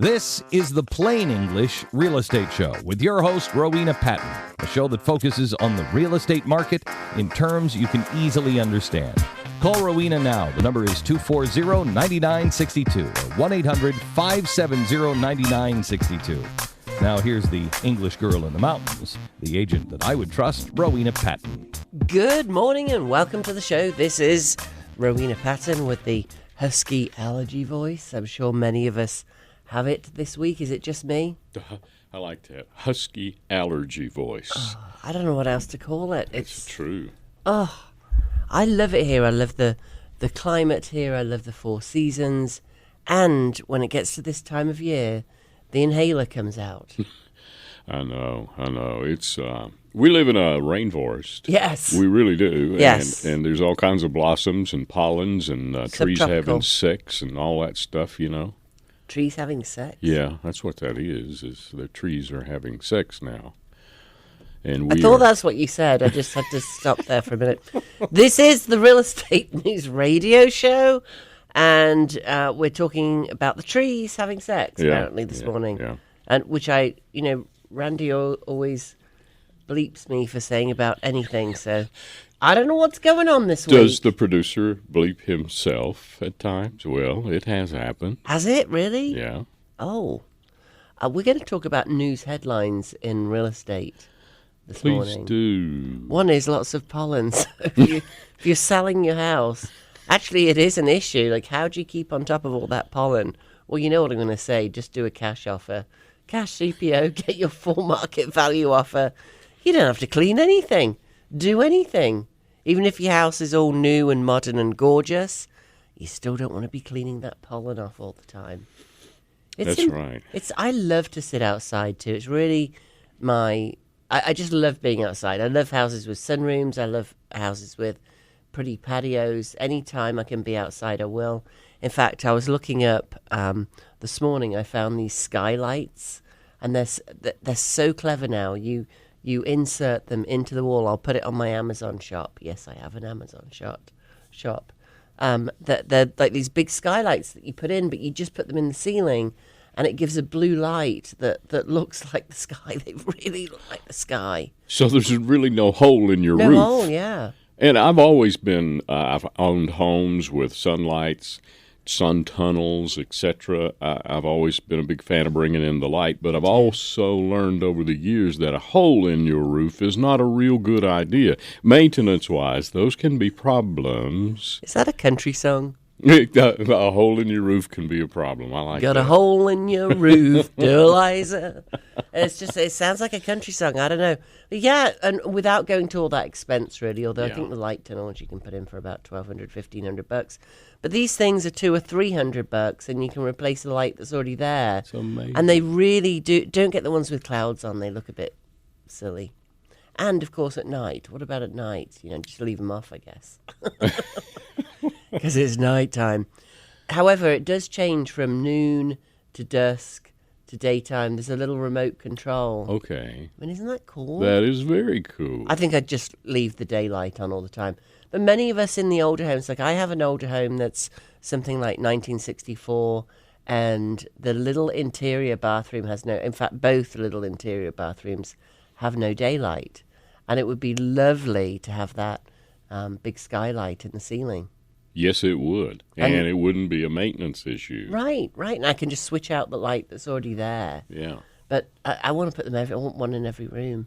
This is the Plain English Real Estate Show with your host, Rowena Patton, a show that focuses on the real estate market in terms you can easily understand. Call Rowena now. The number is 240-9962 or 1-800-570-9962. Now here's the English girl in the mountains, the agent that I would trust, Rowena Patton. Good morning and welcome to the show. This is Rowena Patton with the husky allergy voice. I'm sure many of us have it this week. Is it just me? I like that husky allergy voice. I don't know what else to call it. It's true. I love it here. I love the climate here. I love the four seasons. And when it gets to this time of year, the inhaler comes out. I know. It's we live in a rainforest. Yes. We really do. Yes. And there's all kinds of blossoms and pollens and trees having sex and all that stuff, you know. Trees having sex? Yeah, that's what that is the trees are having sex now. And I thought that's what you said. I just had to stop there for a minute. This is the Real Estate News Radio Show, and we're talking about the trees having sex, apparently, this morning. Yeah. And which Randy always bleeps me for saying about anything, so I don't know what's going on this week. Does the producer bleep himself at times? Well, it has happened. Has it really? Yeah. Oh. We're going to talk about news headlines in real estate this morning. Please do. One is lots of pollen. So if you're selling your house, actually it is an issue. Like, how do you keep on top of all that pollen? Well, you know what I'm going to say. Just do a cash offer. Cash CPO, get your full market value offer. You don't have to clean anything. Do anything. Even if your house is all new and modern and gorgeous, you still don't want to be cleaning that pollen off all the time. That's right. I love to sit outside too. It's really I just love being outside. I love houses with sunrooms. I love houses with pretty patios. Anytime I can be outside, I will. In fact, I was looking up this morning. I found these skylights, and they're so clever now. You insert them into the wall. I'll put it on my Amazon shop. Yes, I have an Amazon shop. They're like these big skylights that you put in, but you just put them in the ceiling, and it gives a blue light that looks like the sky. They really look like the sky. So there's really no hole in your roof. No hole, yeah. And I've always been, I've owned homes with sunlights, sun tunnels, etc. I've always been a big fan of bringing in the light, but I've also learned over the years that a hole in your roof is not a real good idea. Maintenance-wise, those can be problems. Is that a country song? A hole in your roof can be a problem. I like that. Got a hole in your roof, Eliza. It sounds like a country song. I don't know. But yeah, and without going to all that expense, really, although I think the light tunnels you can put in for about $1,200, $1,500. But these things are $200 or $300, and you can replace the light that's already there. It's amazing. And they really don't get the ones with clouds on. They look a bit silly. And, of course, at night. What about at night? Just leave them off, I guess. Because it's nighttime. However, it does change from noon to dusk to daytime. There's a little remote control. Okay. I mean, isn't that cool? That is very cool. I think I'd just leave the daylight on all the time. But many of us in the older homes, like I have an older home that's something like 1964, and the little interior bathroom has in fact, both little interior bathrooms have no daylight. And it would be lovely to have that big skylight in the ceiling. Yes, it would. And it wouldn't be a maintenance issue. Right. And I can just switch out the light that's already there. Yeah. But I want to put them I want one in every room.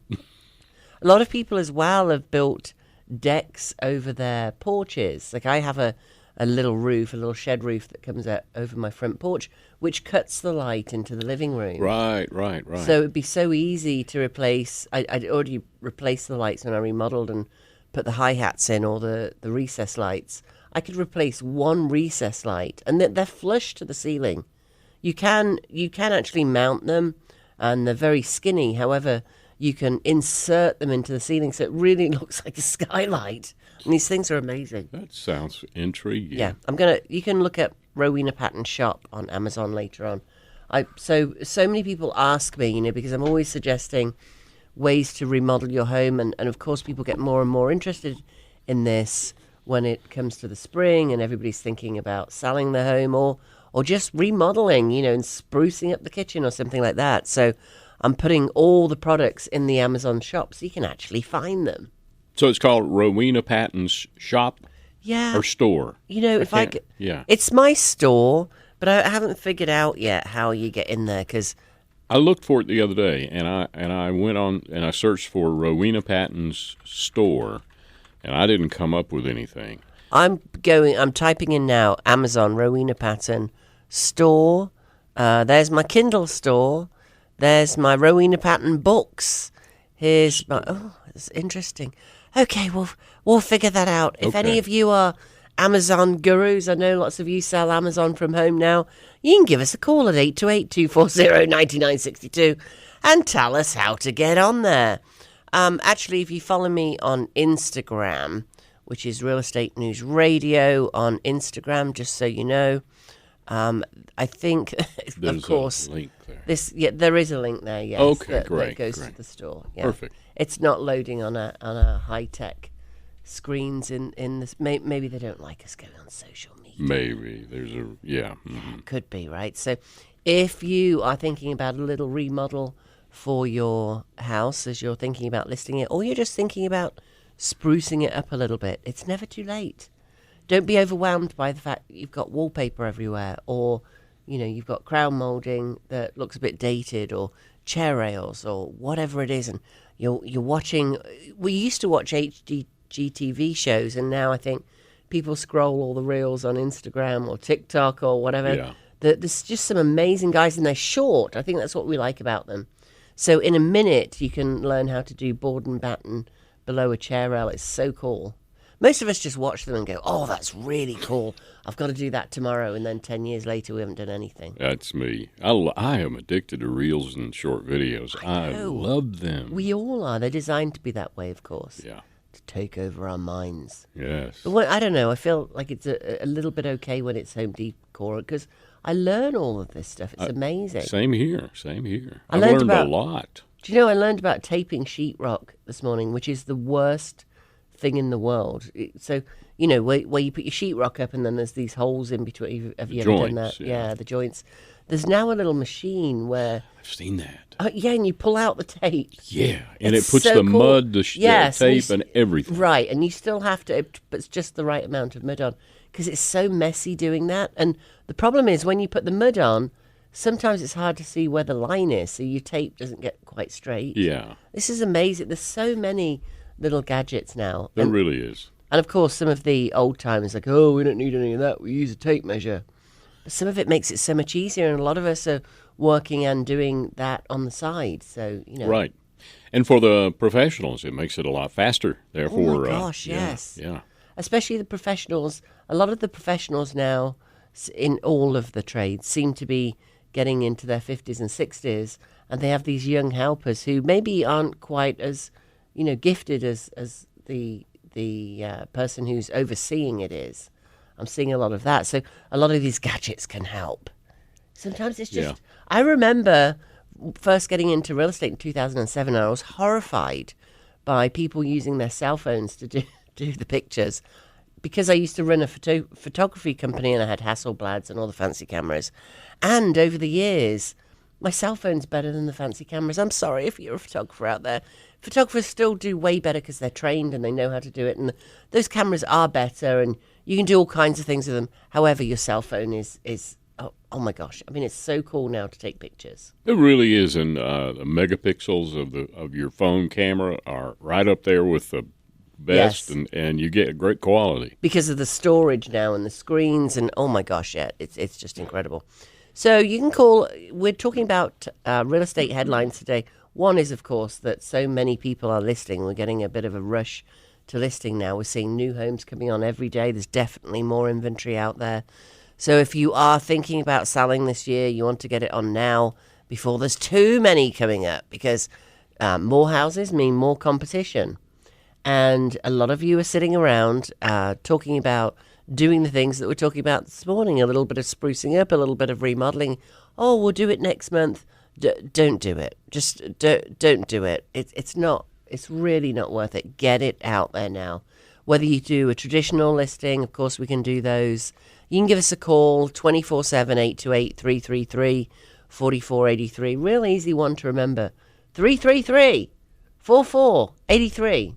A lot of people as well have built decks over their porches. Like I have a little roof, a little shed roof that comes out over my front porch, which cuts the light into the living room. Right. So it'd be so easy to replace. I'd already replaced the lights when I remodeled and put the hi-hats in, or the recess lights. I could replace one recess light, and they're flush to the ceiling. You can actually mount them, and they're very skinny. However, you can insert them into the ceiling, so it really looks like a skylight. And these things are amazing. That sounds intriguing. Yeah, you can look at Rowena Patton Shop on Amazon later on. So many people ask me, because I'm always suggesting ways to remodel your home, and of course people get more and more interested in this when it comes to the spring and everybody's thinking about selling their home, or or just remodeling, and sprucing up the kitchen or something like that. So I'm putting all the products in the Amazon shop so you can actually find them. So it's called Rowena Patton's shop Yeah. or store. Yeah. It's my store, but I haven't figured out yet how you get in there because I looked for it the other day, and I went on and I searched for Rowena Patton's store, and I didn't come up with anything. I'm typing in now Amazon Rowena Patton store. There's my Kindle store. There's my Rowena Patton books. Here's my it's interesting. Okay, we'll figure that out. If any of you are Amazon gurus, I know lots of you sell Amazon from home now, you can give us a call at 828-240-9962 and tell us how to get on there. Actually, if you follow me on Instagram, which is Real Estate News Radio on Instagram, just so you know, I think, of course, a link there. There is a link there, yes. Okay, that goes to the store. Yeah. Perfect. It's not loading on a high-tech screens in this. Maybe they don't like us going on social media. Maybe there's Could be, right? So if you are thinking about a little remodel for your house as you're thinking about listing it, or you're just thinking about sprucing it up a little bit, it's never too late. Don't be overwhelmed by the fact that you've got wallpaper everywhere, or you've got crown molding that looks a bit dated, or chair rails, or whatever it is, and you're watching. We used to watch HGTV shows, and now I think people scroll all the reels on Instagram or TikTok or whatever. Yeah. There's just some amazing guys, and they're short. I think that's what we like about them. So in a minute, you can learn how to do board and batten below a chair rail. It's so cool. Most of us just watch them and go, oh, that's really cool. I've got to do that tomorrow. And then 10 years later, we haven't done anything. That's me. I am addicted to reels and short videos. I love them. We all are. They're designed to be that way, of course. Yeah. To take over our minds. Yes. But I don't know. I feel like it's a little bit okay when it's home decor because I learn all of this stuff. It's amazing. Same here. I've learned a lot. Do you know, I learned about taping sheetrock this morning, which is the worst thing in the world. So, where you put your sheetrock up and then there's these holes in between. Have you ever done that? Yeah, the joints. There's now a little machine where... I've seen that. And you pull out the tape. Yeah, and it puts the mud, the tape, and everything. Right, and you still have to, but it's just the right amount of mud on because it's so messy doing that. And the problem is when you put the mud on, sometimes it's hard to see where the line is, so your tape doesn't get quite straight. Yeah. This is amazing. There's so many little gadgets now. There really is. And of course, some of the old timers like, oh, we don't need any of that. We use a tape measure. But some of it makes it so much easier, and a lot of us are working and doing that on the side. So, Right. And for the professionals, it makes it a lot faster. Therefore, oh my gosh, yes. Yeah. Especially the professionals. A lot of the professionals now in all of the trades seem to be getting into their 50s and 60s, and they have these young helpers who maybe aren't quite as, gifted as the person who's overseeing it is. I'm seeing a lot of that. So a lot of these gadgets can help. Sometimes it's just... Yeah. I remember first getting into real estate in 2007, and I was horrified by people using their cell phones to do the pictures. Because I used to run a photography company and I had Hasselblads and all the fancy cameras. And over the years, my cell phone's better than the fancy cameras. I'm sorry if you're a photographer out there. Photographers still do way better because they're trained and they know how to do it. And those cameras are better and you can do all kinds of things with them. However, your cell phone is oh my gosh. I mean, it's so cool now to take pictures. It really is. And the megapixels of your phone camera are right up there with the best, yes. and you get great quality because of the storage now and the screens, and oh my gosh, yeah, it's just incredible. So you can call. We're talking about real estate headlines today. One is, of course, that so many people are listing. We're getting a bit of a rush to listing now. We're seeing new homes coming on every day. There's definitely more inventory out there. So if you are thinking about selling this year, you want to get it on now before there's too many coming up, because more houses mean more competition. And a lot of you are sitting around talking about doing the things that we're talking about this morning, a little bit of sprucing up, a little bit of remodeling. Oh, we'll do it next month. Don't do it. Just don't do it. It's really not worth it. Get it out there now. Whether you do a traditional listing, of course we can do those. You can give us a call, 24/7, 828-333-4483. Real easy one to remember. 333-4483.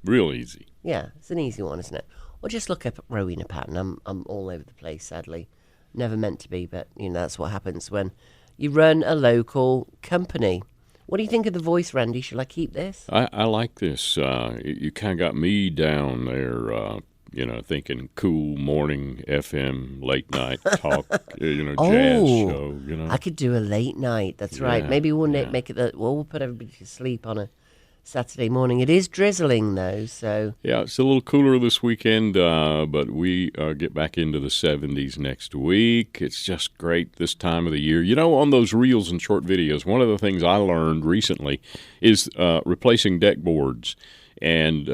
Real easy. Yeah, it's an easy one, isn't it? Or just look up Rowena Patton. I'm all over the place, sadly. Never meant to be, but that's what happens when you run a local company. What do you think of the voice, Randy? Should I keep this? I like this. You kind of got me down there, thinking cool morning FM, late night talk, jazz show. I could do a late night. That's right. Maybe we'll make it we'll put everybody to sleep on a Saturday morning. It is drizzling, though, so... Yeah, it's a little cooler this weekend, but we get back into the 70s next week. It's just great this time of the year. On those reels and short videos, one of the things I learned recently is replacing deck boards. And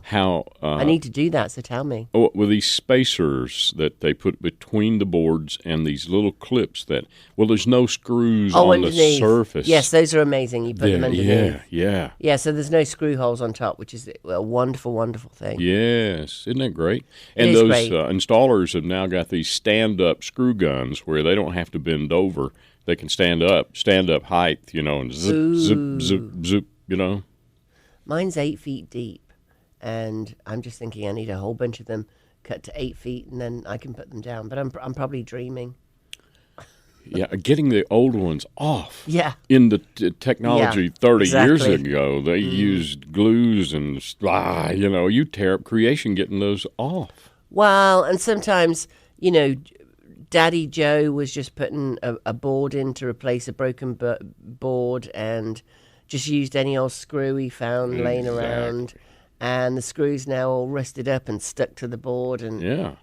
how... I need to do that, so tell me. With these spacers that they put between the boards and these little clips that... Well, there's no screws on underneath. The surface. Yes, those are amazing. You put them underneath. Yeah. Yeah, so there's no screw holes on top, which is a wonderful, wonderful thing. Yes. Isn't that great? And those great. Installers have now got these stand-up screw guns where they don't have to bend over. They can stand up height, and zip, Mine's 8 feet deep, and I'm just thinking I need a whole bunch of them cut to 8 feet, and then I can put them down. But I'm probably dreaming. Yeah, getting the old ones off. Yeah. In the technology 30 years exactly. ago, they used glues and, you tear up creation getting those off. Well, and sometimes, Daddy Joe was just putting a board in to replace a broken board and just used any old screw he found laying around. And the screw's now all rusted up and stuck to the board. And yeah.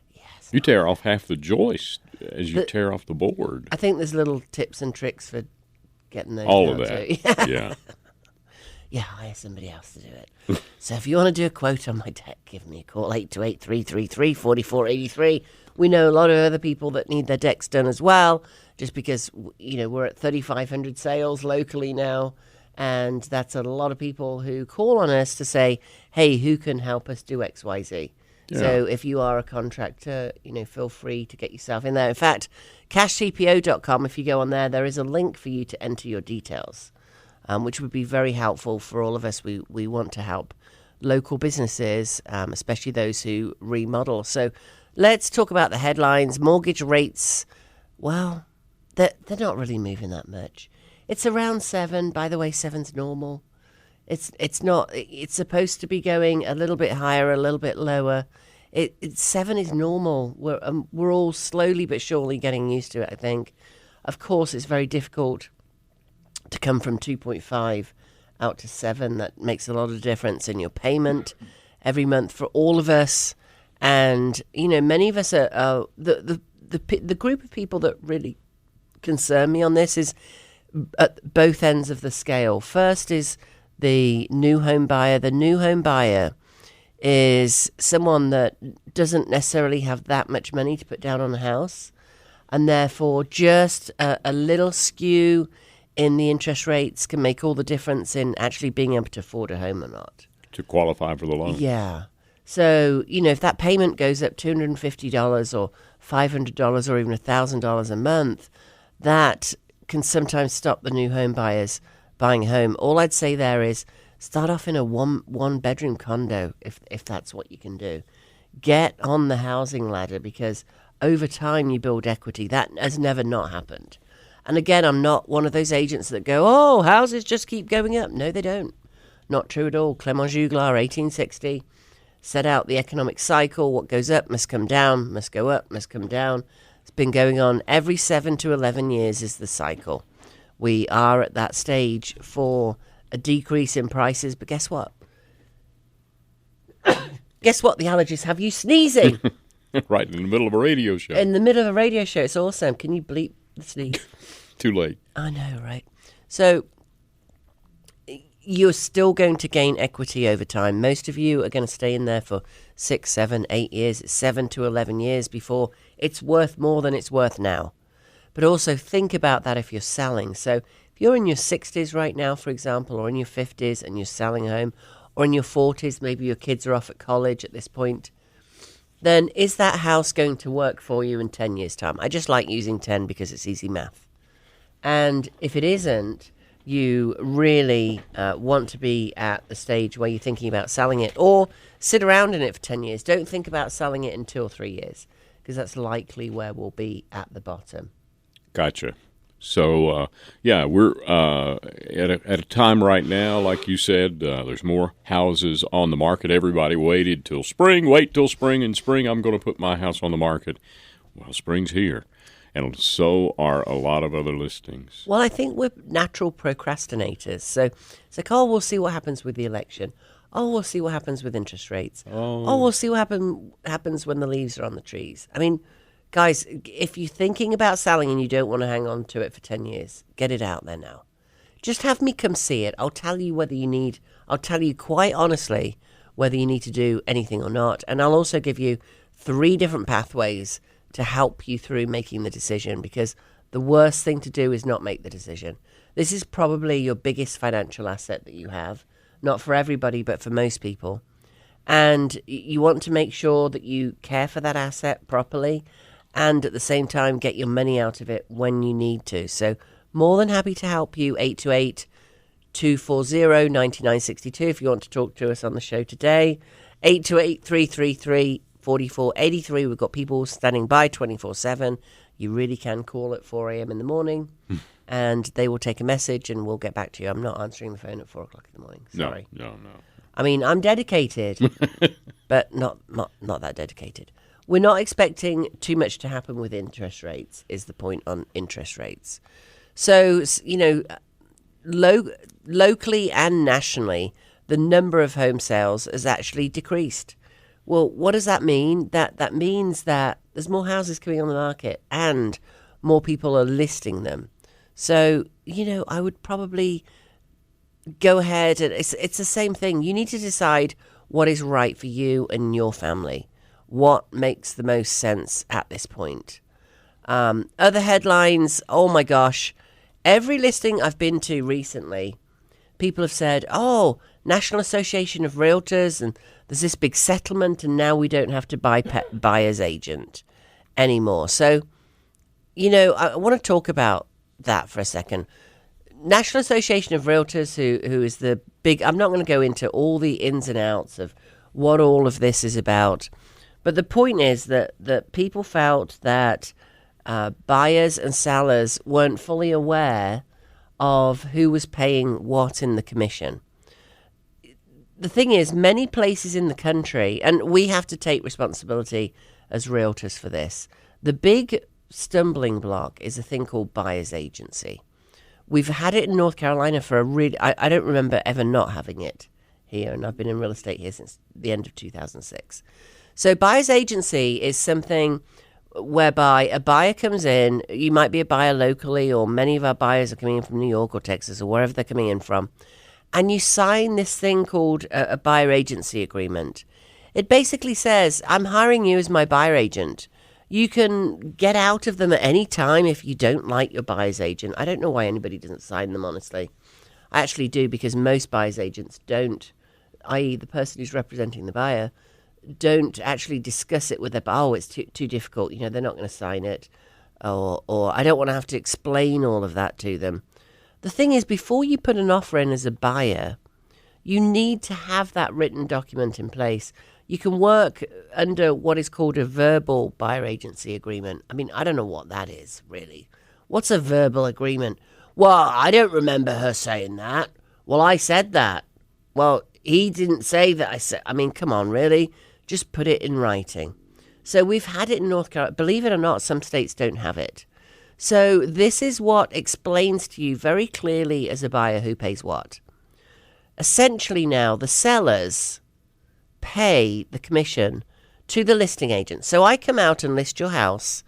You tear off half the joist as you tear off the board. I think there's little tips and tricks for getting those all down of that. Too. Yeah. Yeah, I hire somebody else to do it. So if you want to do a quote on my deck, give me a call, 828-333-4483. We know a lot of other people that need their decks done as well, just because, we're at 3,500 sales locally now, and that's a lot of people who call on us to say, hey, who can help us do X, Y, Z? Yeah. So if you are a contractor, feel free to get yourself in there. In fact, cashcpo.com, if you go on there is a link for you to enter your details. Which would be very helpful for all of us. We want to help local businesses, especially those who remodel. So let's talk about the headlines. Mortgage rates, well, they're not really moving that much. It's around 7. By the way, 7's normal. It's not. It's supposed to be going a little bit higher, a little bit lower. 7 is normal. We're all slowly but surely getting used to it, I think. Of course, it's very difficult to come from 2.5 out to 7. That makes a lot of difference in your payment every month for all of us. And many of us are the group of people that really concern me on this is at both ends of the scale. First is the new home buyer. The new home buyer is someone that doesn't necessarily have that much money to put down on a house, and therefore just a little skew in the interest rates can make all the difference in actually being able to afford a home or not. To qualify for the loan. Yeah. So, if that payment goes up $250 or $500 or even $1,000 a month, that can sometimes stop the new home buyers buying a home. All I'd say there is start off in a one-bedroom condo if that's what you can do. Get on the housing ladder, because over time you build equity. That has never not happened. And again, I'm not one of those agents that go, oh, houses just keep going up. No, they don't. Not true at all. Clement Juglar, 1860, set out the economic cycle. What goes up must come down, must go up, must come down. It's been going on every 7 to 11 years is the cycle. We are at that stage for a decrease in prices. But guess what? Guess what? The allergists have you sneezing. Right in the middle of a radio show. In the middle of a radio show. It's awesome. Can you bleep the sneeze? Too late. I know, right? So you're still going to gain equity over time. Most of you are going to stay in there for 6, 7, 8 years. It's 7 to 11 years before it's worth more than it's worth now. But also think about that if you're selling. So if you're in your 60s right now, for example, or in your 50s and you're selling a home, or in your 40s, maybe your kids are off at college at this point, then is that house going to work for you in 10 years' time? I just like using 10 because it's easy math. And if it isn't, you really want to be at the stage where you're thinking about selling it, or sit around in it for 10 years. Don't think about selling it in 2 or 3 years, because that's likely where we'll be at the bottom. Gotcha. So, we're at a time right now, like you said, there's more houses on the market. Everybody waited till spring. Wait till spring. In spring, I'm going to put my house on the market. Well, spring's here. And so are a lot of other listings. Well, I think we're natural procrastinators. So Carl, we'll see what happens with the election. Oh, we'll see what happens with interest rates. Oh, we'll see what happens when the leaves are on the trees. I mean, guys, if you're thinking about selling and you don't want to hang on to it for 10 years, get it out there now. Just have me come see it. I'll tell you quite honestly whether you need to do anything or not. And I'll also give you 3 different pathways to help you through making the decision, because the worst thing to do is not make the decision. This is probably your biggest financial asset that you have, not for everybody, but for most people. And you want to make sure that you care for that asset properly, and at the same time get your money out of it when you need to. So more than happy to help you. 828-240-9962 if you want to talk to us on the show today. 828-333-4483. We've got people standing by 24/7. You really can call at 4 a.m. in the morning, and they will take a message and we'll get back to you. I'm not answering the phone at 4 o'clock in the morning. Sorry. No. I mean, I'm dedicated, but not that dedicated. We're not expecting too much to happen with interest rates, is the point on interest rates. So, locally and nationally, the number of home sales has actually decreased. Well, what does that mean? That means that there's more houses coming on the market and more people are listing them. So, I would probably go ahead and it's the same thing. You need to decide what is right for you and your family. What makes the most sense at this point? Other headlines, oh my gosh. Every listing I've been to recently, people have said, National Association of Realtors, and there's this big settlement, and now we don't have to buy buyer's agent anymore. So, I want to talk about that for a second. National Association of Realtors, who is the big, I'm not going to go into all the ins and outs of what all of this is about, but the point is that people felt that buyers and sellers weren't fully aware of who was paying what in the commission. The thing is, many places in the country, and we have to take responsibility as realtors for this, the big stumbling block is a thing called buyer's agency. We've had it in North Carolina for I don't remember ever not having it here, and I've been in real estate here since the end of 2006. So buyer's agency is something whereby a buyer comes in. You might be a buyer locally, or many of our buyers are coming in from New York or Texas or wherever they're coming in from. And you sign this thing called a buyer agency agreement. It basically says, I'm hiring you as my buyer agent. You can get out of them at any time if you don't like your buyer's agent. I don't know why anybody doesn't sign them, honestly. I actually do, because most buyer's agents don't, i.e. the person who's representing the buyer, don't actually discuss it with their buyer. It's too difficult. They're not going to sign it. Or I don't want to have to explain all of that to them. The thing is, before you put an offer in as a buyer, you need to have that written document in place. You can work under what is called a verbal buyer agency agreement. I mean, I don't know what that is, really. What's a verbal agreement? Well, I don't remember her saying that. Well, I said that. Well, he didn't say that I said. I mean, come on, really? Just put it in writing. So we've had it in North Carolina. Believe it or not, some states don't have it. So this is what explains to you very clearly as a buyer who pays what. Essentially now, the sellers pay the commission to the listing agent. So I come out and list your house,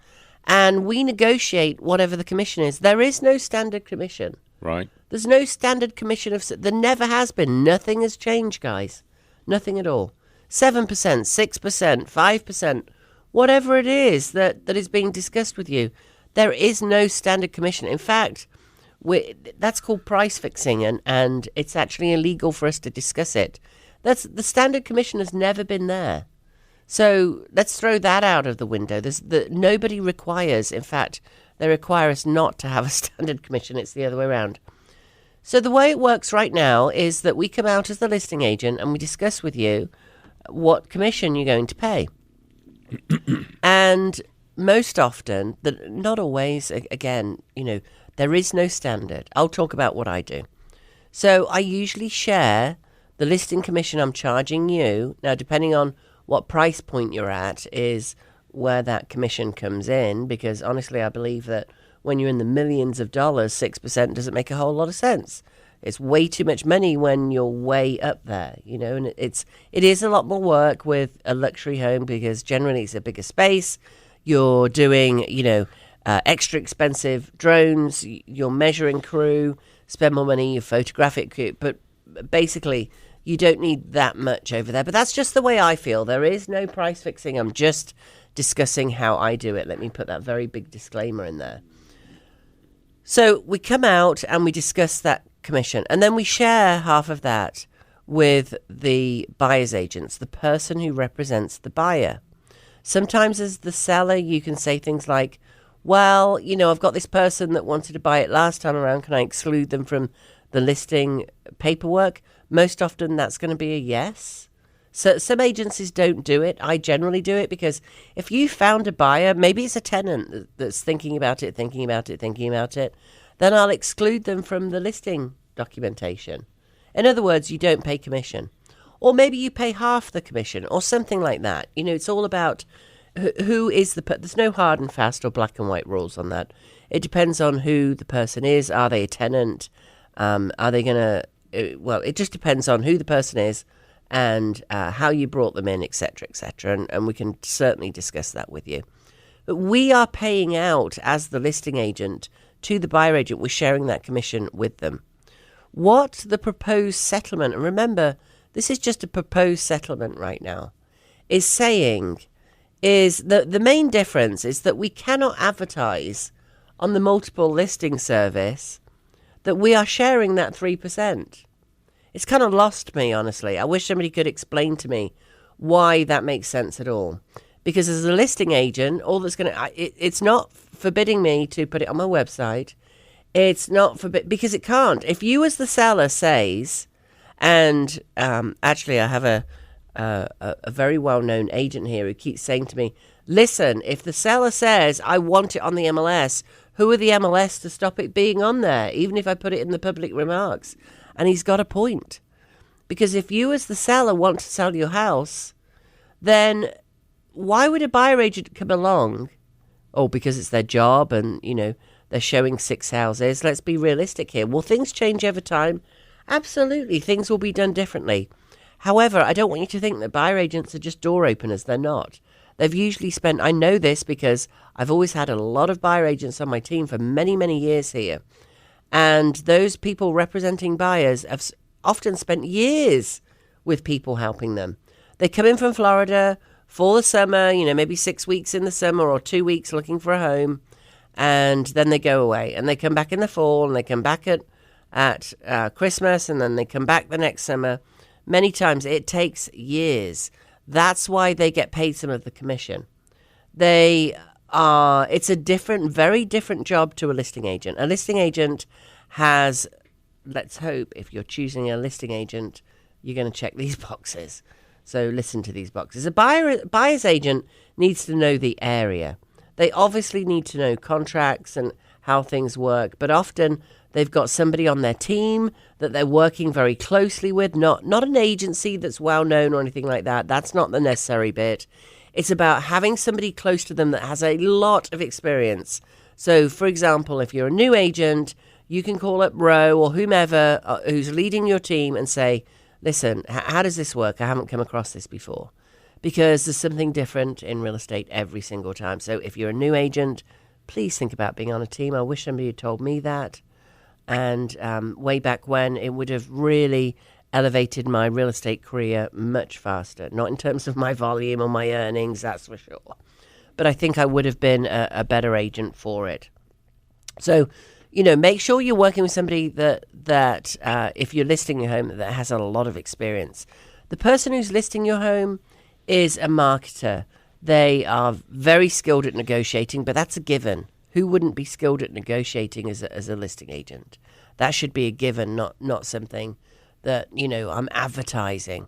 and we negotiate whatever the commission is. There is no standard commission. Right. There's no standard commission there never has been. Nothing has changed, guys. Nothing at all. 7%, 6%, 5%, whatever it is that is being discussed with you. There is no standard commission. In fact, that's called price fixing, and it's actually illegal for us to discuss it. The standard commission has never been there. So let's throw that out of the window. Nobody requires, in fact, they require us not to have a standard commission. It's the other way around. So the way it works right now is that we come out as the listing agent and we discuss with you what commission you're going to pay. And most often, not always, again, there is no standard. I'll talk about what I do. So I usually share the listing commission I'm charging you. Now, depending on what price point you're at is where that commission comes in, because honestly, I believe that when you're in the millions of dollars, 6% doesn't make a whole lot of sense. It's way too much money when you're way up there, and it is a lot more work with a luxury home because generally it's a bigger space. You're doing, extra expensive drones, you're measuring crew, spend more money, you photograph it, but basically you don't need that much over there. But that's just the way I feel. There is no price fixing. I'm just discussing how I do it. Let me put that very big disclaimer in there. So we come out and we discuss that commission, and then we share half of that with the buyer's agents, the person who represents the buyer. Sometimes as the seller, you can say things like, well, I've got this person that wanted to buy it last time around. Can I exclude them from the listing paperwork? Most often that's going to be a yes. So some agencies don't do it. I generally do it because if you found a buyer, maybe it's a tenant that's thinking about it, then I'll exclude them from the listing documentation. In other words, you don't pay commission. Or maybe you pay half the commission or something like that. It's all about who is there's no hard and fast or black and white rules on that. It depends on who the person is. Are they a tenant? Are they going to... Well, it just depends on who the person is and how you brought them in, etc., etc. And we can certainly discuss that with you. But we are paying out as the listing agent to the buyer agent. We're sharing that commission with them. What the proposed settlement, and remember, this is just a proposed settlement right now, is saying is that the main difference is that we cannot advertise on the multiple listing service that we are sharing that 3%. It's kind of lost me, honestly. I wish somebody could explain to me why that makes sense at all. Because as a listing agent, all that's going to... It's not forbidding me to put it on my website. It's not because it can't. If you as the seller says, and actually I have a very well-known agent here who keeps saying to me, listen, if the seller says, I want it on the MLS, who are the MLS to stop it being on there, even if I put it in the public remarks? And he's got a point. Because if you as the seller want to sell your house, then why would a buyer agent come along? Oh, because it's their job and, they're showing 6 houses. Let's be realistic here. Will things change over time? Absolutely. Things will be done differently. However, I don't want you to think that buyer agents are just door openers. They're not. They've usually spent, I know this because I've always had a lot of buyer agents on my team for many, many years here. And those people representing buyers have often spent years with people helping them. They come in from Florida for the summer, maybe 6 weeks in the summer or 2 weeks looking for a home. And then they go away and they come back in the fall and they come back at Christmas and then they come back the next summer. Many times it takes years. That's why they get paid some of the commission. It's a very different job to a listing agent. A listing agent has, let's hope, if you're choosing a listing agent, you're going to check these boxes. So listen to these boxes. A buyer's agent needs to know the area. They obviously need to know contracts and how things work, but often they've got somebody on their team that they're working very closely with, not an agency that's well known or anything like that. That's not the necessary bit. It's about having somebody close to them that has a lot of experience. So, for example, if you're a new agent, you can call up Ro or whomever who's leading your team and say, listen, how does this work? I haven't come across this before. Because there's something different in real estate every single time. So if you're a new agent, please think about being on a team. I wish somebody had told me that. And way back when, it would have really elevated my real estate career much faster. Not in terms of my volume or my earnings, that's for sure. But I think I would have been a better agent for it. So, make sure you're working with somebody that if you're listing your home, that has a lot of experience. The person who's listing your home is a marketer. They are very skilled at negotiating, but that's a given. Who wouldn't be skilled at negotiating as a listing agent? That should be a given, not something that, I'm advertising.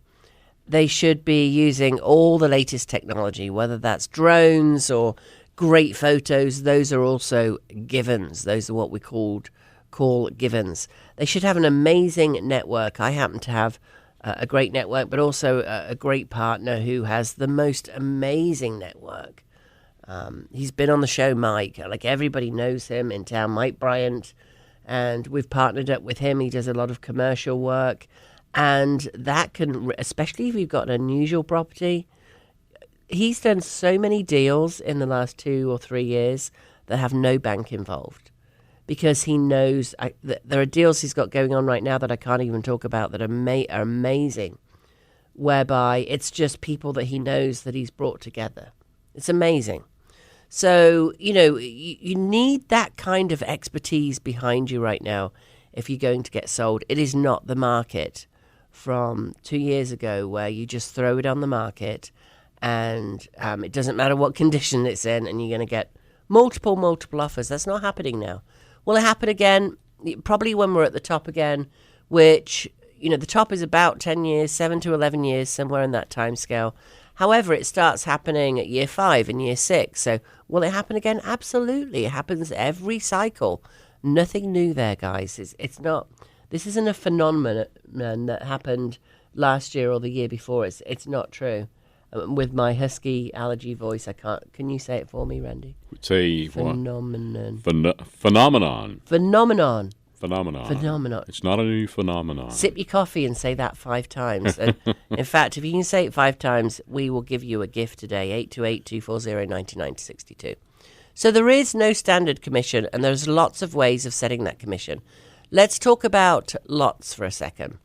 They should be using all the latest technology, whether that's drones or great photos. Those are also givens. Those are what we call givens. They should have an amazing network. I happen to have a great network, but also a great partner who has the most amazing network. He's been on the show, Mike. Like, everybody knows him in town, Mike Bryant, and we've partnered up with him. He does a lot of commercial work, and that can, especially if you've got an unusual property, he's done so many deals in the last 2 or 3 years that have no bank involved, because he knows there are deals he's got going on right now that I can't even talk about that are amazing, whereby it's just people that he knows that he's brought together. It's amazing. So, you need that kind of expertise behind you right now if you're going to get sold. It is not the market from 2 years ago where you just throw it on the market and it doesn't matter what condition it's in and you're going to get multiple offers. That's not happening now. Will it happen again? Probably when we're at the top again, which, the top is about 10 years, 7 to 11 years, somewhere in that time scale. However, it starts happening at year 5 and year 6. So will it happen again? Absolutely. It happens every cycle. Nothing new there, guys. It's not. This isn't a phenomenon that happened last year or the year before. It's not true. With my husky allergy voice, I can't. Can you say it for me, Randy? Say phenomenon. Phenomenon. Phenomenon. It's not a new phenomenon. Sip your coffee and say that 5 times. And in fact, if you can say it 5 times, we will give you a gift today, 828-240-9962. So there is no standard commission, and there's lots of ways of setting that commission. Let's talk about lots for a second.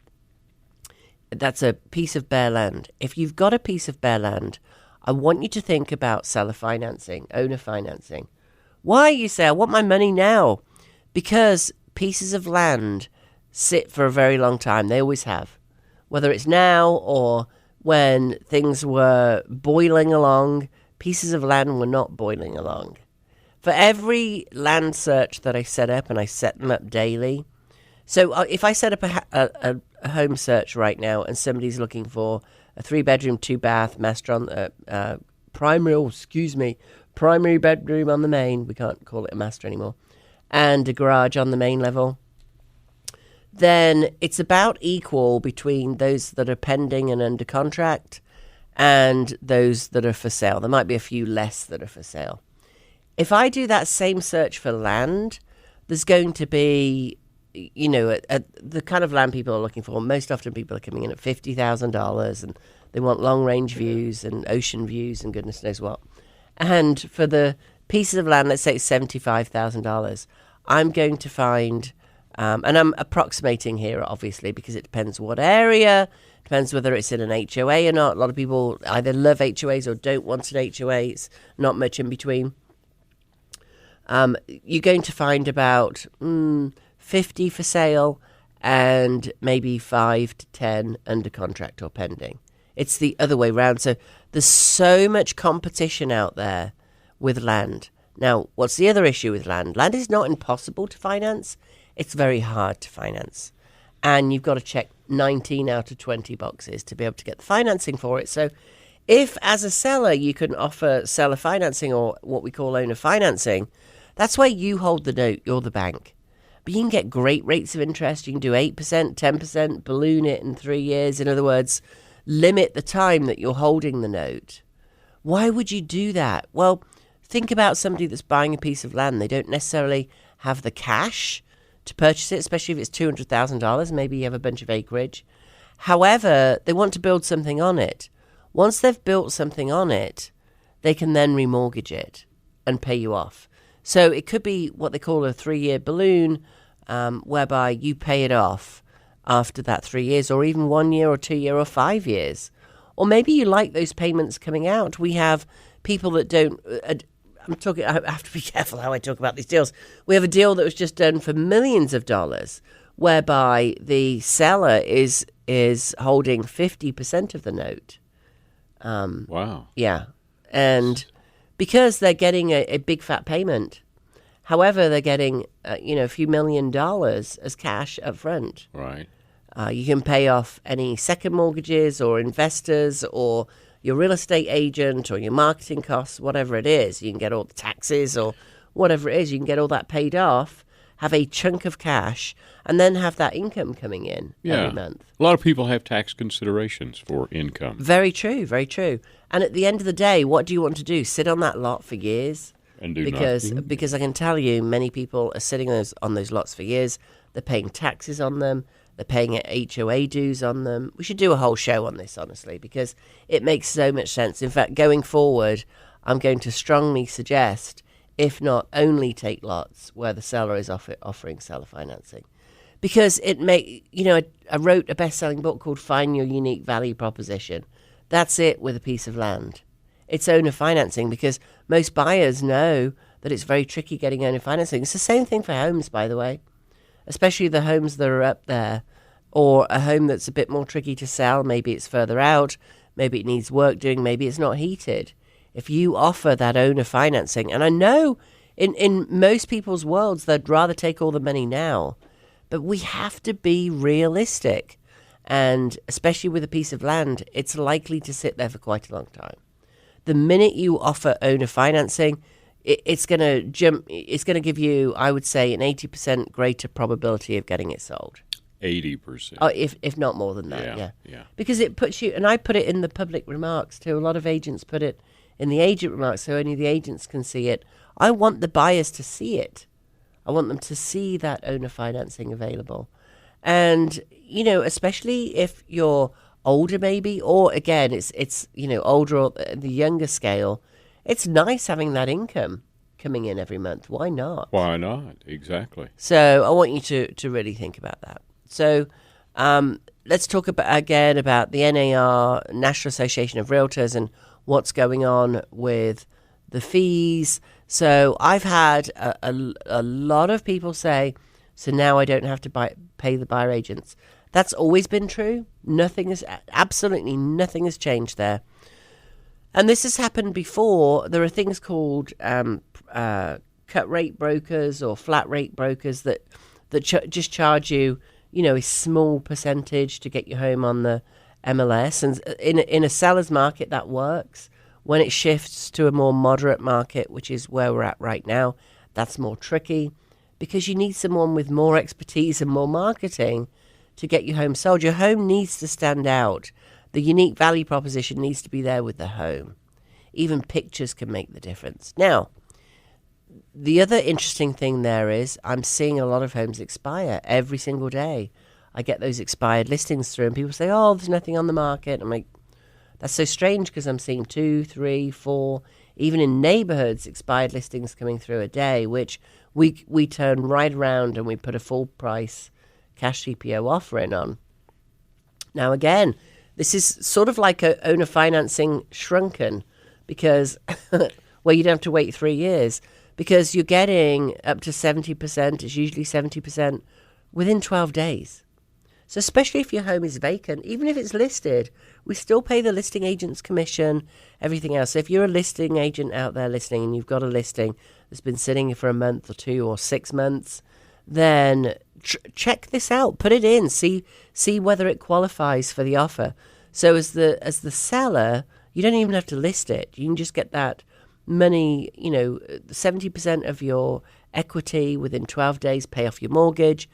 That's a piece of bare land. If you've got a piece of bare land, I want you to think about seller financing, owner financing. Why, you say? I want my money now. Because pieces of land sit for a very long time. They always have. Whether it's now or when things were boiling along, pieces of land were not boiling along. For every land search that I set up, and I set them up daily. So if I set up a home search right now and somebody's looking for a 3-bedroom, 2-bath, master on primary bedroom on the main, we can't call it a master anymore, and a garage on the main level, then it's about equal between those that are pending and under contract and those that are for sale. There might be a few less that are for sale. If I do that same search for land, there's going to be, the kind of land people are looking for. Most often people are coming in at $50,000 and they want long-range views and ocean views and goodness knows what. And for the pieces of land, let's say it's $75,000, I'm going to find, and I'm approximating here, obviously, because it depends what area, depends whether it's in an HOA or not. A lot of people either love HOAs or don't want an HOA. It's not much in between. You're going to find about 50 for sale and maybe 5 to 10 under contract or pending. It's the other way around. So there's so much competition out there with land. Now, what's the other issue with land? Land is not impossible to finance. It's very hard to finance. And you've got to check 19 out of 20 boxes to be able to get the financing for it. So if, as a seller, you can offer seller financing or what we call owner financing, that's where you hold the note. You're the bank. But you can get great rates of interest. You can do 8%, 10%, balloon it in 3 years. In other words, limit the time that you're holding the note. Why would you do that? Well, think about somebody that's buying a piece of land. They don't necessarily have the cash to purchase it, especially if it's $200,000. Maybe you have a bunch of acreage. However, they want to build something on it. Once they've built something on it, they can then remortgage it and pay you off. So it could be what they call a 3-year balloon, whereby you pay it off after that 3 years, or even 1 year or 2 year or 5 years. Or maybe you like those payments coming out. We have people that don't, I have to be careful how I talk about these deals. We have a deal that was just done for millions of dollars, whereby the seller is holding 50% of the note. Wow. Yeah. And because they're getting a big fat payment, however, they're getting, a few $1,000,000 as cash up front. Right. You can pay off any second mortgages or investors or your real estate agent or your marketing costs, whatever it is. You can get all the taxes or whatever it is. You can get all that paid off, have a chunk of cash, and then have that income coming in every month. A lot of people have tax considerations for income. Very true, very true. And at the end of the day, what do you want to do? Sit on that lot for years? And do Because I can tell you, many people are sitting on those lots for years. They're paying taxes on them. They're paying HOA dues on them. We should do a whole show on this, honestly, because it makes so much sense. In fact, going forward, I'm going to strongly suggest, if not only take lots where the seller is offering seller financing. Because I wrote a best-selling book called Find Your Unique Value Proposition. That's it with a piece of land. It's owner financing, because most buyers know that it's very tricky getting owner financing. It's the same thing for homes, by the way, especially the homes that are up there, or a home that's a bit more tricky to sell. Maybe it's further out, maybe it needs work doing, maybe it's not heated. If you offer that owner financing, and I know in most people's worlds they'd rather take all the money now, but we have to be realistic. And especially with a piece of land, it's likely to sit there for quite a long time. The minute you offer owner financing, it's going to jump. It's going to give you, I would say, an 80% greater probability of getting it sold. 80%. Oh, if not more than that, Yeah. Because it puts you, and I put it in the public remarks too. A lot of agents put it in the agent remarks, so only the agents can see it. I want the buyers to see it. I want them to see that owner financing available. And, especially if you're older maybe, or again, it's older or the younger scale, it's nice having that income coming in every month. Why not? Why not? Exactly. So I want you to really think about that. So let's talk about the NAR, National Association of Realtors, and what's going on with the fees. So I've had a lot of people say, so now I don't have to pay the buyer agents. That's always been true. Absolutely nothing has changed there. And this has happened before. There are things called cut rate brokers or flat rate brokers that just charge you, a small percentage to get your home on the MLS. And in a seller's market, that works. When it shifts to a more moderate market, which is where we're at right now, that's more tricky, because you need someone with more expertise and more marketing to get your home sold. Your home needs to stand out. The unique value proposition needs to be there with the home. Even pictures can make the difference. Now, the other interesting thing there is I'm seeing a lot of homes expire every single day. I get those expired listings through and people say, oh, there's nothing on the market. I'm like, that's so strange, because I'm seeing 2, 3, 4, even in neighborhoods, expired listings coming through a day, which we turn right around and we put a full price Cash CPO offering on. Now, again, this is sort of like a owner financing shrunken, because where you don't have to wait 3 years, because you're getting up to 70%, it's usually 70%, within 12 days. So especially if your home is vacant, even if it's listed, we still pay the listing agent's commission, everything else. So if you're a listing agent out there listening and you've got a listing that's been sitting for a month or 2 or 6 months, then check this out, put it in, see whether it qualifies for the offer. So as the seller, you don't even have to list it. You can just get that money, 70% of your equity within 12 days, pay off your mortgage,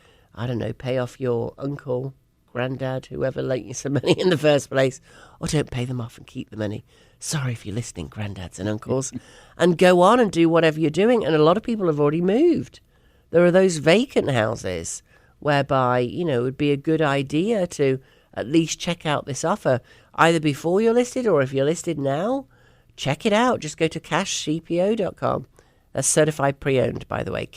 pay off your uncle, granddad, whoever lent you some money in the first place, or don't pay them off and keep the money. Sorry if you're listening, granddads and uncles, and go on and do whatever you're doing. And a lot of people have already moved. There are those vacant houses whereby, it would be a good idea to at least check out this offer, either before you're listed or if you're listed now, check it out. Just go to cashcpo.com. That's certified pre-owned, by the way.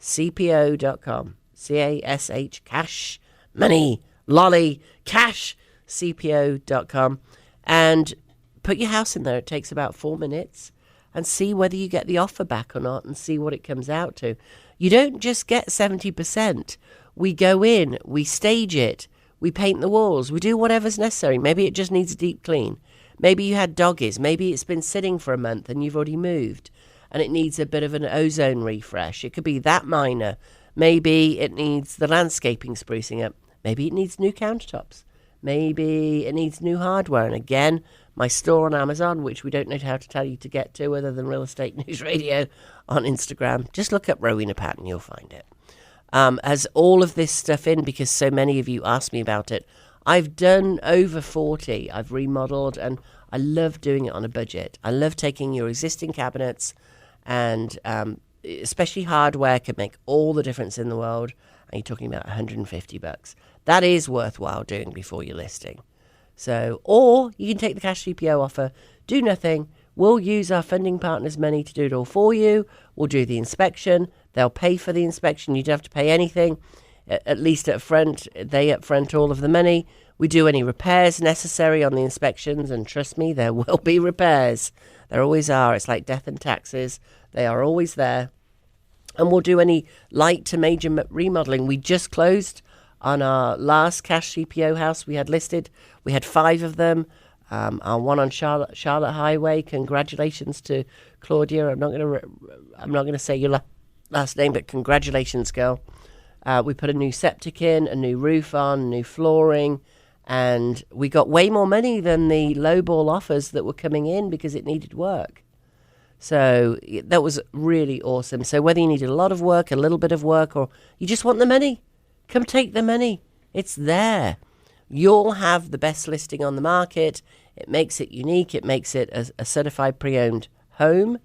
Cashcpo.com. C-A-S-H, cash, money, lolly, cashcpo.com. And put your house in there. It takes about 4 minutes. And see whether you get the offer back or not, and see what it comes out to. You don't just get 70%. We go in, we stage it, we paint the walls, we do whatever's necessary. Maybe it just needs a deep clean. Maybe you had doggies. Maybe it's been sitting for a month and you've already moved and it needs a bit of an ozone refresh. It could be that minor. Maybe it needs the landscaping sprucing up. Maybe it needs new countertops. Maybe it needs new hardware. And again, my store on Amazon, which we don't know how to tell you to get to other than Real Estate News Radio on Instagram. Just look up Rowena Patton, you'll find it. Has all of this stuff in because so many of you asked me about it. I've done over 40. I've remodeled, and I love doing it on a budget. I love taking your existing cabinets, and especially hardware can make all the difference in the world. And you're talking about $150. That is worthwhile doing before you're listing. So, or you can take the Cash CPO offer, do nothing. We'll use our funding partners' money to do it all for you. We'll do the inspection. They'll pay for the inspection. You don't have to pay anything. At least up front, they up front all of the money. We do any repairs necessary on the inspections, and trust me, there will be repairs. There always are. It's like death and taxes. They are always there. And we'll do any light to major remodeling. We just closed on our last Cash CPO house we had listed. We had 5 of them. Our one on Charlotte Highway. Congratulations to Claudia. I'm not going to say your last name, but congratulations, girl. We put a new septic in, a new roof on, new flooring, and we got way more money than the lowball offers that were coming in because it needed work. So that was really awesome. So whether you needed a lot of work, a little bit of work, or you just want the money, come take the money. It's there. You'll have the best listing on the market. It makes it unique. It makes it a certified pre-owned home.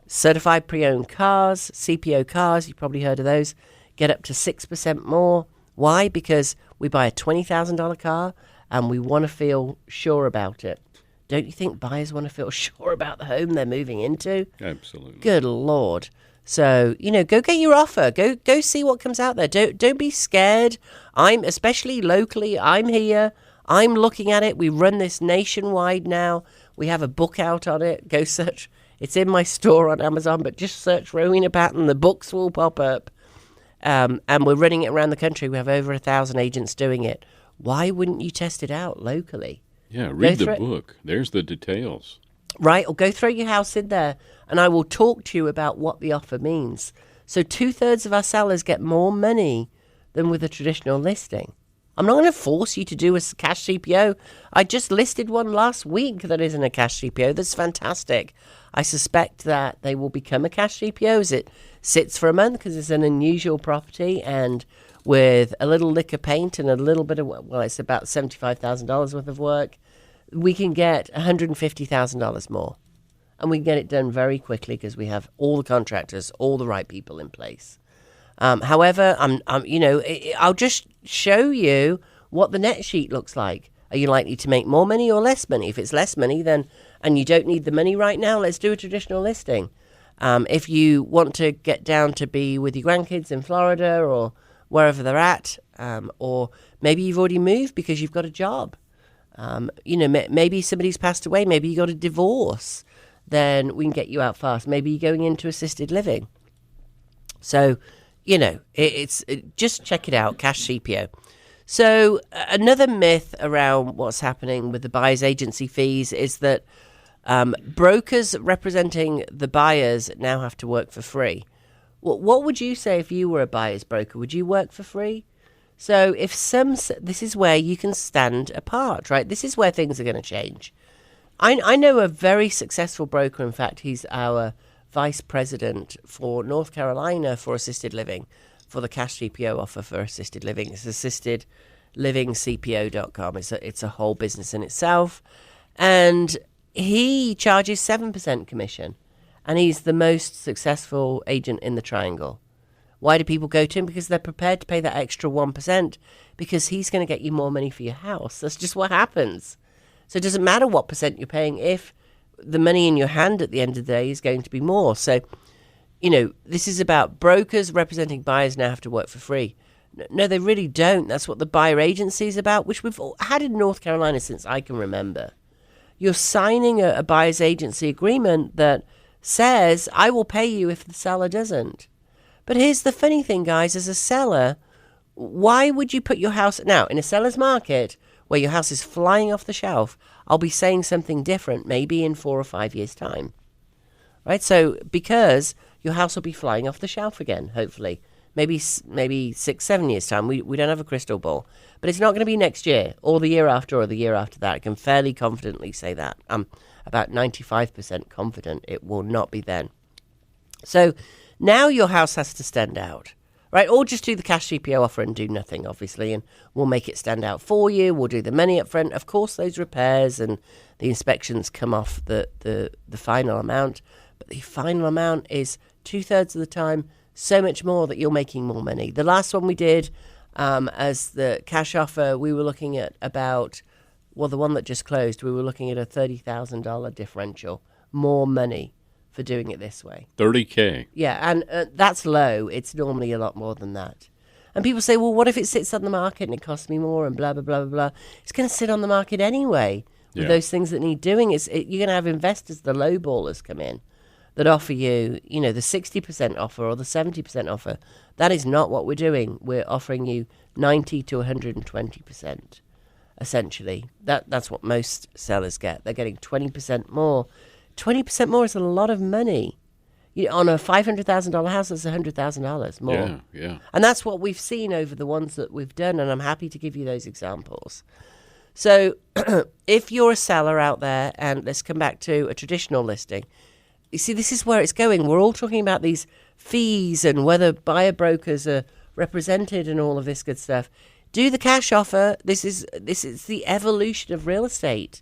Certified pre-owned cars, CPO cars, you've probably heard of those, get up to 6% more. Why? Because we buy a $20,000 car and we want to feel sure about it. Don't you think buyers want to feel sure about the home they're moving into? Absolutely. Good Lord. So, go get your offer. Go see what comes out there. Don't be scared. Especially locally, I'm here. I'm looking at it. We run this nationwide now. We have a book out on it. Go search. It's in my store on Amazon, but just search Rowena Patton. The books will pop up. And we're running it around the country. We have over 1,000 agents doing it. Why wouldn't you test it out locally? Yeah, read the book. There's the details. Right, or go throw your house in there, and I will talk to you about what the offer means. So 2/3 of our sellers get more money than with a traditional listing. I'm not going to force you to do a Cash CPO. I just listed one last week that isn't a Cash CPO. That's fantastic. I suspect that they will become a Cash CPO as it sits for a month because it's an unusual property, and with a little lick of paint and a little bit of, it's about $75,000 worth of work, we can get $150,000 more. And we can get it done very quickly because we have all the contractors, all the right people in place. However, I'll just show you what the net sheet looks like. Are you likely to make more money or less money? If it's less money, then, and you don't need the money right now, let's do a traditional listing. If you want to get down to be with your grandkids in Florida or wherever they're at, or maybe you've already moved because you've got a job. Maybe somebody's passed away. Maybe you got a divorce. Then we can get you out fast. Maybe you're going into assisted living. So, just check it out, Cash CPO. So another myth around what's happening with the buyer's agency fees is that brokers representing the buyers now have to work for free. What would you say if you were a buyer's broker? Would you work for free? So this is where you can stand apart, right? This is where things are going to change. I know a very successful broker. In fact, he's our vice president for North Carolina for assisted living, for the Cash CPO offer for assisted living. It's assistedlivingcpo.com. It's a whole business in itself. And he charges 7% commission. And he's the most successful agent in the triangle. Why do people go to him? Because they're prepared to pay that extra 1% because he's going to get you more money for your house. That's just what happens. So it doesn't matter what percent you're paying if the money in your hand at the end of the day is going to be more. So, this is about brokers representing buyers now have to work for free. No, they really don't. That's what the buyer agency is about, which we've had in North Carolina since I can remember. You're signing a buyer's agency agreement that says, I will pay you if the seller doesn't. But here's the funny thing, guys. As a seller, why would you put your house... Now, in a seller's market, where your house is flying off the shelf, I'll be saying something different maybe in 4 or 5 years' time. Right? So because your house will be flying off the shelf again, hopefully. Maybe 6, 7 years' time. We don't have a crystal ball. But it's not going to be next year or the year after or the year after that. I can fairly confidently say that. I'm about 95% confident it will not be then. So now your house has to stand out. Right, or just do the Cash CPO offer and do nothing, obviously, and we'll make it stand out for you. We'll do the money up front. Of course, those repairs and the inspections come off the final amount, but the final amount is 2/3 of the time so much more that you're making more money. The last one we did as the cash offer, we were looking at about, well, the one that just closed, we were looking at a $30,000 differential, more money for doing it this way. $30K. Yeah, and that's low. It's normally a lot more than that. And people say, well, what if it sits on the market and it costs me more and blah, blah, blah, blah, blah. It's going to sit on the market anyway with those things that need doing. You're going to have investors, the low ballers come in that offer you, the 60% offer or the 70% offer. That is not what we're doing. We're offering you 90 to 120%, essentially. That's what most sellers get. They're getting 20% more. 20% more is a lot of money. On a $500,000 house, that's $100,000 more. Yeah. And that's what we've seen over the ones that we've done, and I'm happy to give you those examples. So if you're a seller out there, and let's come back to a traditional listing, you see, this is where it's going. We're all talking about these fees and whether buyer brokers are represented and all of this good stuff. Do the cash offer. This is the evolution of real estate.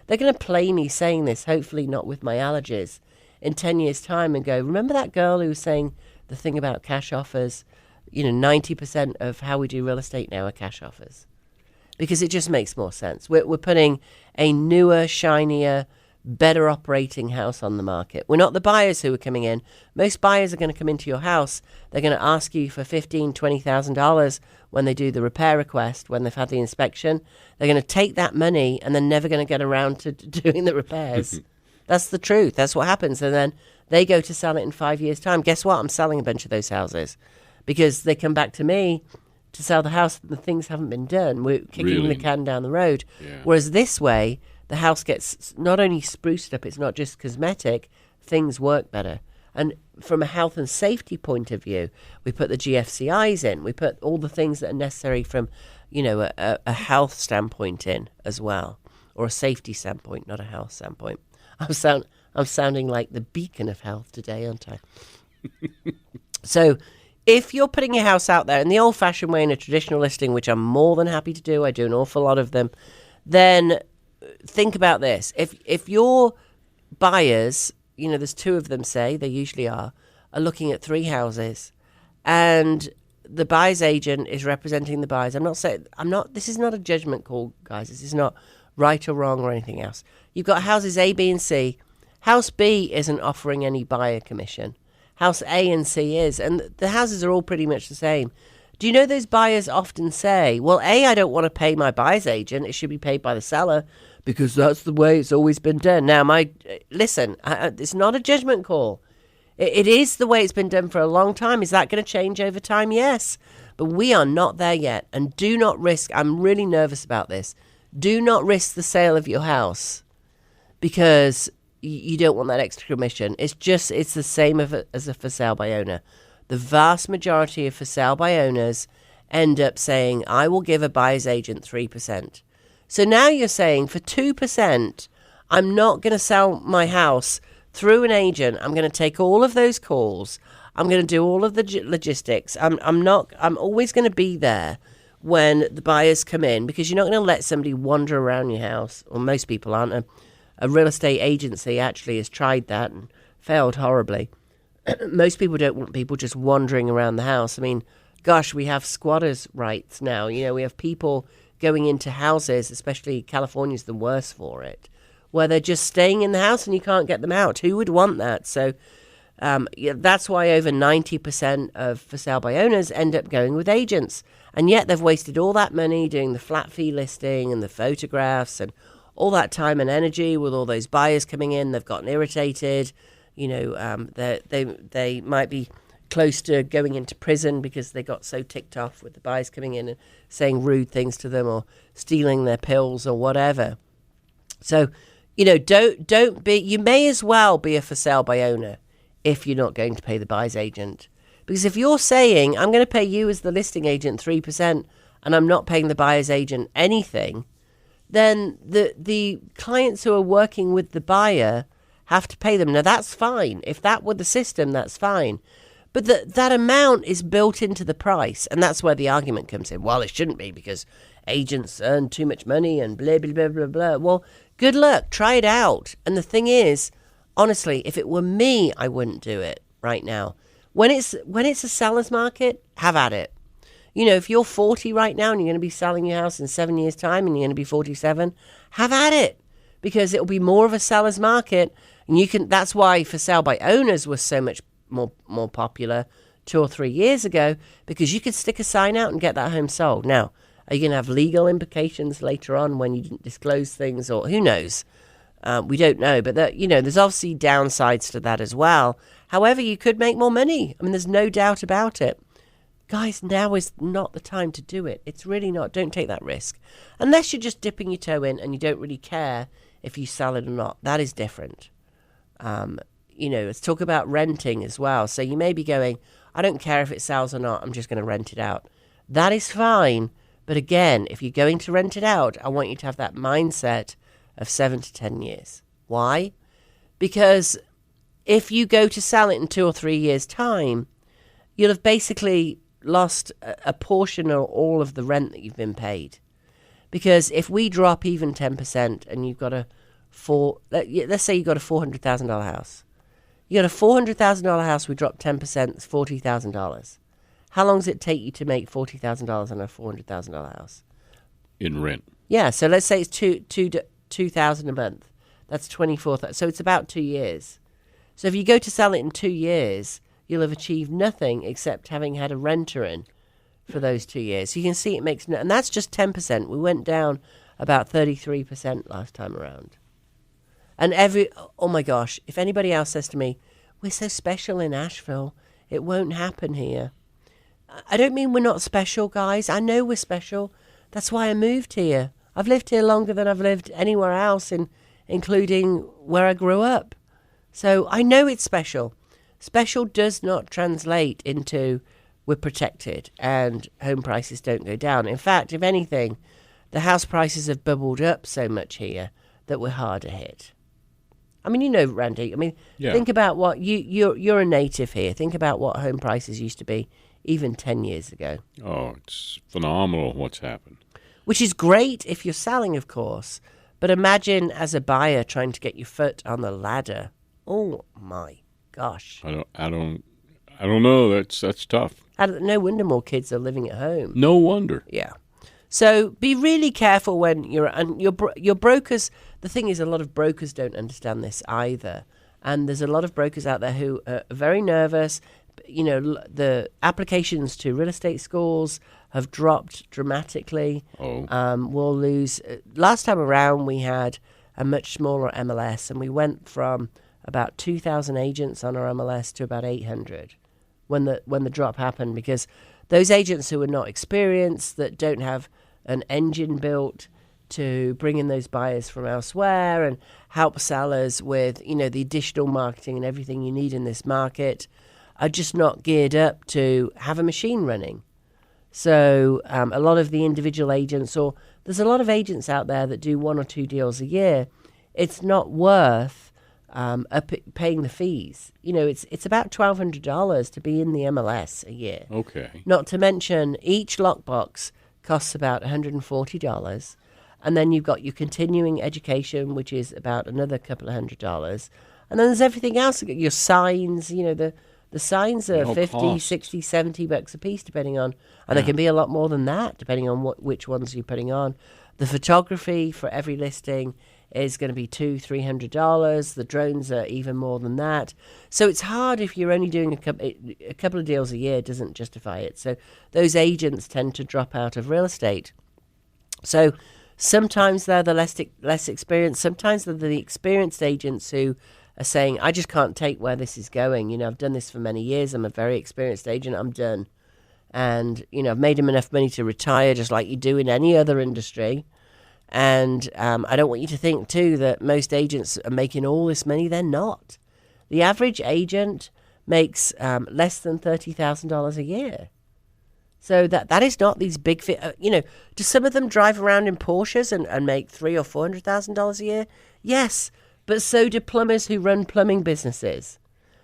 They're going to play me saying this, hopefully not with my allergies, in 10 years' time and go, remember that girl who was saying the thing about cash offers? 90% of how we do real estate now are cash offers. Because it just makes more sense. We're putting a newer, shinier, better operating house on the market. We're not the buyers who are coming in. Most buyers are going to come into your house. They're going to ask you for $15,000, $20,000 when they do the repair request, when they've had the inspection. They're going to take that money and they're never going to get around to doing the repairs. That's the truth. That's what happens. And then they go to sell it in 5 years' time. Guess what? I'm selling a bunch of those houses because they come back to me to sell the house and the things haven't been done. We're kicking the can down the road. Yeah. Whereas this way, the house gets not only spruced up, it's not just cosmetic, things work better. And from a health and safety point of view, we put the GFCIs in. We put all the things that are necessary from, a health standpoint in as well, or a safety standpoint, not a health standpoint. I'm sounding like the beacon of health today, aren't I? So if you're putting your house out there in the old-fashioned way in a traditional listing, which I'm more than happy to do, I do an awful lot of them, then think about this. If your buyers, there's 2 of them, say, they usually are looking at 3 houses, and the buyer's agent is representing the buyers. This is not a judgment call, guys. This is not right or wrong or anything else. You've got houses A, B, and C. House B isn't offering any buyer commission. House A and C is, and the houses are all pretty much the same. Do you know those buyers often say, well, A, I don't want to pay my buyer's agent. It should be paid by the seller because that's the way it's always been done. Now, listen, it's not a judgment call. It is the way it's been done for a long time. Is that going to change over time? Yes. But we are not there yet. And do not risk, I'm really nervous about this, do not risk the sale of your house because you don't want that extra commission. It's the same as a for sale by owner. The vast majority of for sale by owners end up saying, I will give a buyer's agent 3%. So now you're saying for 2%, I'm not going to sell my house through an agent. I'm going to take all of those calls. I'm going to do all of the logistics. I'm always going to be there when the buyers come in because you're not going to let somebody wander around your house, or most people aren't. A real estate agency actually has tried that and failed horribly. Most people don't want people just wandering around the house. I mean, gosh, we have squatters' rights now. We have people going into houses, especially California's the worst for it, where they're just staying in the house and you can't get them out. Who would want that? So that's why over 90% of for sale by owners end up going with agents. And yet they've wasted all that money doing the flat fee listing and the photographs and all that time and energy with all those buyers coming in. They've gotten irritated. They might be close to going into prison because they got so ticked off with the buyers coming in and saying rude things to them or stealing their pills or whatever. So, don't be, you may as well be a for sale by owner if you're not going to pay the buyer's agent. Because if you're saying, I'm going to pay you as the listing agent 3% and I'm not paying the buyer's agent anything, then the clients who are working with the buyer have to pay them. Now, that's fine. If that were the system, that's fine. But that amount is built into the price, and that's where the argument comes in. Well, it shouldn't be because agents earn too much money and blah, blah, blah, blah, blah. Well, good luck. Try it out. And the thing is, honestly, if it were me, I wouldn't do it right now. When it's a seller's market, have at it. If you're 40 right now and you're going to be selling your house in 7 years' time and you're going to be 47, have at it, because it'll be more of a seller's market. And that's why for sale by owners was so much more popular 2 or 3 years ago, because you could stick a sign out and get that home sold. Now, are you going to have legal implications later on when you didn't disclose things, or who knows? We don't know, but there's obviously downsides to that as well. However, you could make more money. I mean, there's no doubt about it. Guys, now is not the time to do it. It's really not. Don't take that risk. Unless you're just dipping your toe in and you don't really care if you sell it or not. That is different. Let's talk about renting as well. So you may be going, I don't care if it sells or not. I'm just going to rent it out. That is fine. But again, if you're going to rent it out, I want you to have that mindset of 7 to 10 years. Why? Because if you go to sell it in 2 or 3 years' time, you'll have basically lost a portion or all of the rent that you've been paid. Because if we drop even 10% and you've got let's say you've got a $400,000 house. You got a $400,000 house, we drop 10%, it's $40,000. How long does it take you to make $40,000 on a $400,000 house? In rent. Yeah, so let's say it's $2,000 a month. That's $24,000. So it's about 2 years. So if you go to sell it in 2 years, you'll have achieved nothing except having had a renter in for those 2 years. So you can see it makes and that's just 10%. We went down about 33% last time around. And oh my gosh, if anybody else says to me, we're so special in Asheville, it won't happen here. I don't mean we're not special, guys. I know we're special. That's why I moved here. I've lived here longer than I've lived anywhere else, including where I grew up. So I know it's special. Special does not translate into we're protected and home prices don't go down. In fact, if anything, the house prices have bubbled up so much here that we're harder hit. I mean, Randy, think about what you're a native here. Think about what home prices used to be even 10 years ago. Oh, it's phenomenal what's happened. Which is great if you're selling, of course. But imagine as a buyer trying to get your foot on the ladder. Oh my gosh. I don't know. That's tough. No wonder more kids are living at home. No wonder. Yeah. So be really careful when your brokers. The thing is, a lot of brokers don't understand this either, and there's a lot of brokers out there who are very nervous. The applications to real estate schools have dropped dramatically. We'll lose. Last time around, we had a much smaller MLS, and we went from about 2,000 agents on our MLS to about 800 when the drop happened, because those agents who are not experienced, that don't have an engine built to bring in those buyers from elsewhere and help sellers with, the additional marketing and everything you need in this market, are just not geared up to have a machine running. So a lot of the individual agents, or there's a lot of agents out there that do 1 or 2 deals a year, it's not worth paying the fees. It's about $1,200 to be in the MLS a year. Okay. Not to mention each lockbox costs about $140, and then you've got your continuing education, which is about another couple of $100, and then there's everything else. Your signs, the signs are $50, $60, $70 a piece, depending on, and there can be a lot more than that, depending on which ones you're putting on. The photography for every listing is going to be $200-$300. The drones are even more than that. So it's hard if you're only doing a couple of deals a year. Doesn't justify it. So those agents tend to drop out of real estate. So sometimes they're the less experienced. Sometimes they're the experienced agents who are saying, I just can't take where this is going. You know, I've done this for many years. I'm a very experienced agent. I'm done. And, you know, I've made them enough money to retire just like you do in any other industry. And I don't want you to think, too, that most agents are making all this money. They're not. The average agent makes less than $30,000 a year. So that is not these big, you know, do some of them drive around in Porsches and make $300,000 or $400,000 a year? Yes, but so do plumbers who run plumbing businesses.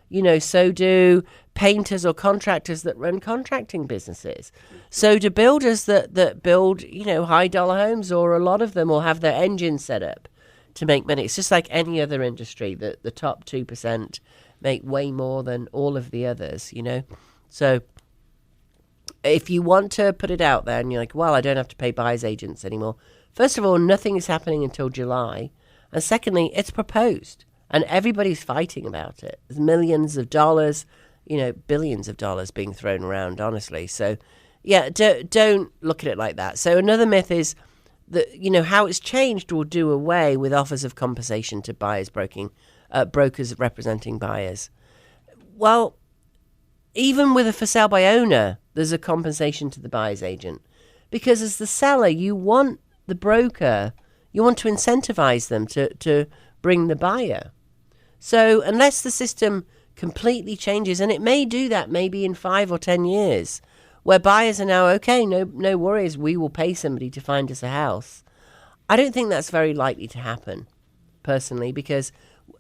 You know, so do painters or contractors that run contracting businesses. So do builders that build, you know, high dollar homes, or a lot of them will have their engine set up to make money. It's just like any other industry that the top 2% make way more than all of the others, you know. So if you want to put it out there and you're like, well, I don't have to pay buyer's agents anymore. First of all, nothing is happening until July. And secondly, it's proposed. And everybody's fighting about it. There's millions of dollars, you know, billions of dollars being thrown around, honestly. So, yeah, don't look at it like that. So another myth is that, you know, how it's changed will do away with offers of compensation to buyers brokers representing buyers. Well, even with a for sale by owner, there's a compensation to the buyer's agent. Because as the seller, you want the broker, you want to incentivize them to bring the buyer. So unless the system completely changes, and it may do that maybe in 5 or 10 years, where buyers are now, okay, no worries, we will pay somebody to find us a house. I don't think that's very likely to happen, personally, because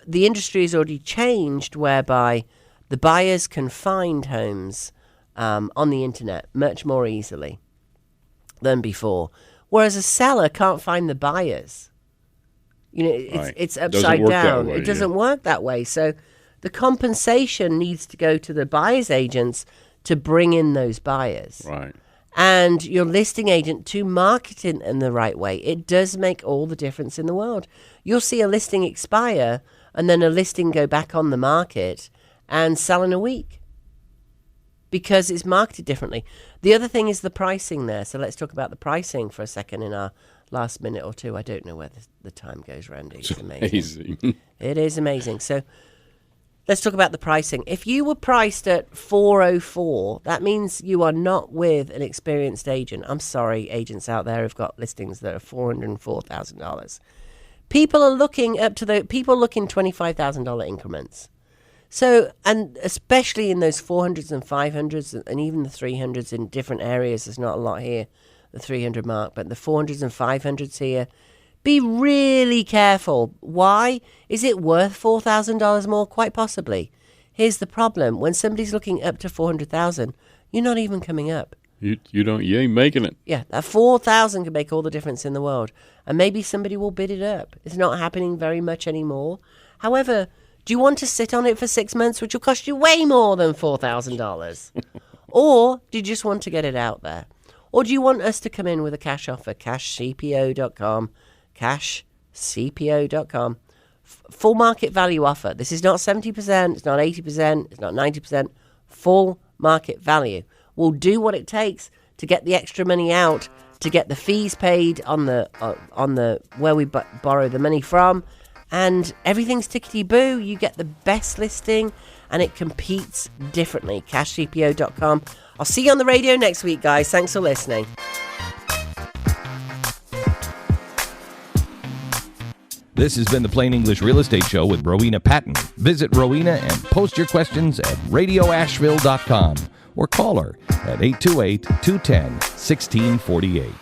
the industry has already changed whereby the buyers can find homes on the internet much more easily than before, whereas a seller can't find the buyers. You know, it's upside down. It doesn't work that way. So the compensation needs to go to the buyer's agents to bring in those buyers. Right. And your listing agent to market it in the right way. It does make all the difference in the world. You'll see a listing expire and then a listing go back on the market and sell in a week because it's marketed differently. The other thing is the pricing there. So let's talk about the pricing for a second in our last minute or two. I don't know where the time goes, Randy. It's amazing. It is amazing. So let's talk about the pricing. If you were priced at $404, that means you are not with an experienced agent. I'm sorry, agents out there who've got listings that are $404,000. People are looking $25,000 increments. So, and especially in those 400s and 500s and even the 300s in different areas, there's not a lot here, the 300 mark, but the 400s and 500s here, be really careful. Why? Is it worth $4,000 more? Quite possibly. Here's the problem. When somebody's looking up to 400,000, you're not even coming up. You ain't making it. Yeah, that 4,000 can make all the difference in the world. And maybe somebody will bid it up. It's not happening very much anymore. However, do you want to sit on it for 6 months, which will cost you way more than $4,000? Or do you just want to get it out there? Or do you want us to come in with a cash offer? CashCPO.com. CashCPO.com. Full market value offer. This is not 70%. It's not 80%. It's not 90%. Full market value. We'll do what it takes to get the extra money out, to get the fees paid on the where we borrow the money from. And everything's tickety-boo. You get the best listing, and it competes differently. CashCPO.com. I'll see you on the radio next week, guys. Thanks for listening. This has been the Plain English Real Estate Show with Rowena Patton. Visit Rowena and post your questions at radioasheville.com or call her at 828-210-1648.